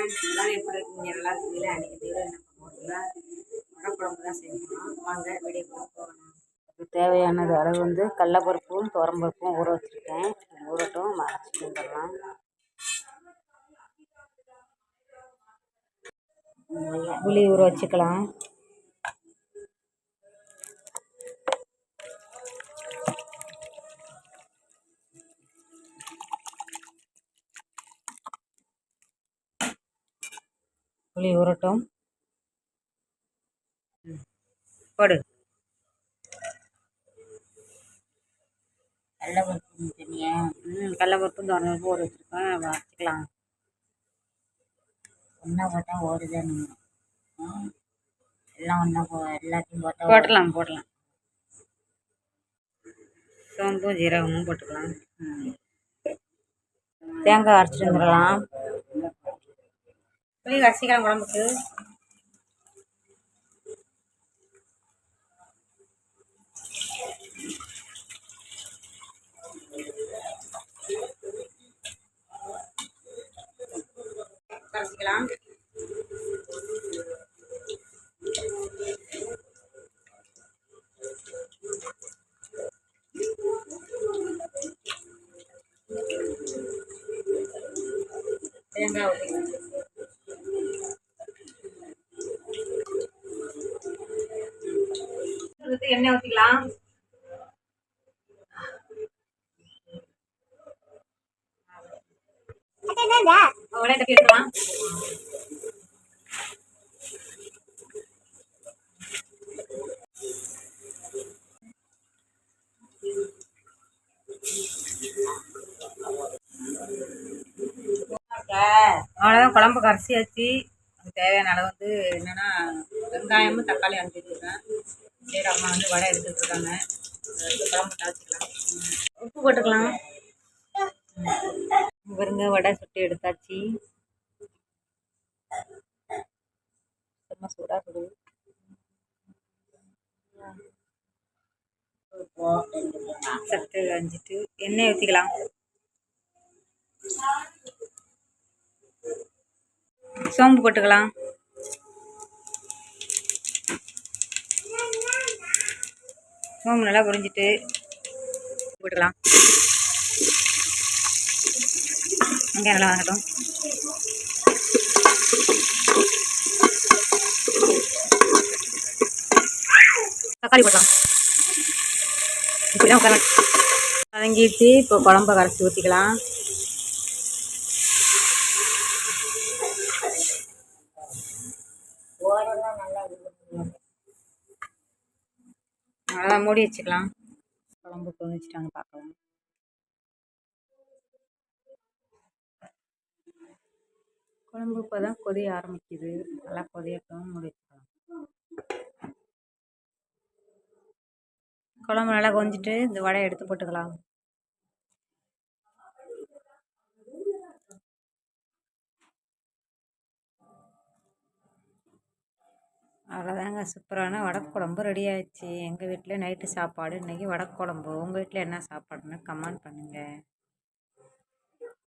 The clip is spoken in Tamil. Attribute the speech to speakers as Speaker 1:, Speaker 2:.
Speaker 1: எல்லாரும் எப்படி இருக்கீங்க? நல்லா இருக்கீங்களா? அன்றைக்கி தீவிர என்ன பண்ணுவோம்னா வடக்குழம்பு தான் செய்யணும். வாங்க வீடியோக்குள்ள போகணும். இதுக்கு தேவையானது அளவு வந்து கடலப்பருப்பும் துவரம்பருப்பும் ஊற வச்சுருக்கேன். ஊறட்டும் அரைச்சிட்டு வந்துடலாம். புளி ஊற வச்சுக்கலாம். புளி ஊறட்டும். போடு. கடலப்பருப்பு தனியா கடலப்பருப்பும் துவரம்பருப்பும் ஊற வச்சுருக்கேன். வச்சுக்கலாம். ஒன்றா போட்டால் ஓடுதானு எல்லாம் ஒன்றா எல்லாத்தையும் போடலாம். சோம்பும் ஜீரகமும் போட்டுக்கலாம். தேங்காய் அரைச்சிட்டு வந்துடலாம். புளி கரைச்சிக்கலாம் குழம்புக்கு. கரைச்சிக்கலாம். தேங்காய் ஊற்றிக்கலாம். எண்ணெய் ஊற்றிக்கலாம். உடனே தட்டி எடுக்கலாம். அவ்வளோதான், குழம்பு கரைச்சியாச்சு. அதுக்கு தேவையான அளவு வந்து என்னென்னா வெங்காயமும் தக்காளி அரைச்சி வச்சுருக்கேன். சரி, அம்மா வந்து வடை எடுத்துகிட்டு இருக்காங்க. குழம்பு தாளிச்சிக்கலாம். உப்பு போட்டுக்கலாம். பாருங்க, வடை சுட்டு எடுத்தாச்சு. சும்மா சூடாக சுடுது. சட்டு அஞ்சிட்டு எண்ணெய் ஊற்றிக்கலாம். சோம்பு போட்டுக்கலாம். சோம்பு நல்லா பொரிஞ்சிட்டு போட்டுக்கலாம். இங்கே நல்லா வாங்கட்டும். தக்காளி போட்டலாம். இப்படிதான் உட்கார வதங்கிட்டு இப்போ குழம்ப கரைச்சி ஊற்றிக்கலாம். அவ்வளோதான், மூடி வச்சுக்கலாம். குழம்பு கொதிச்சிட்டான்னு பார்க்கலாம். குழம்பு இப்போ தான் கொதிய ஆரம்பிக்குது. நல்லா கொதியட்டும், மூடி வச்சுக்கலாம். குழம்பு நல்லா கொதிச்சிட்டு இந்த வடையை எடுத்து போட்டுக்கலாம். அவ்வளோதாங்க, சூப்பரான வடக்குழம்பு ரெடி ஆயிடுச்சு. எங்கள் வீட்டில் நைட்டு சாப்பாடு இன்றைக்கி வடக்குழம்பு. உங்கள் வீட்டில் என்ன சாப்பாடுன்னு கமெண்ட் பண்ணுங்கள்.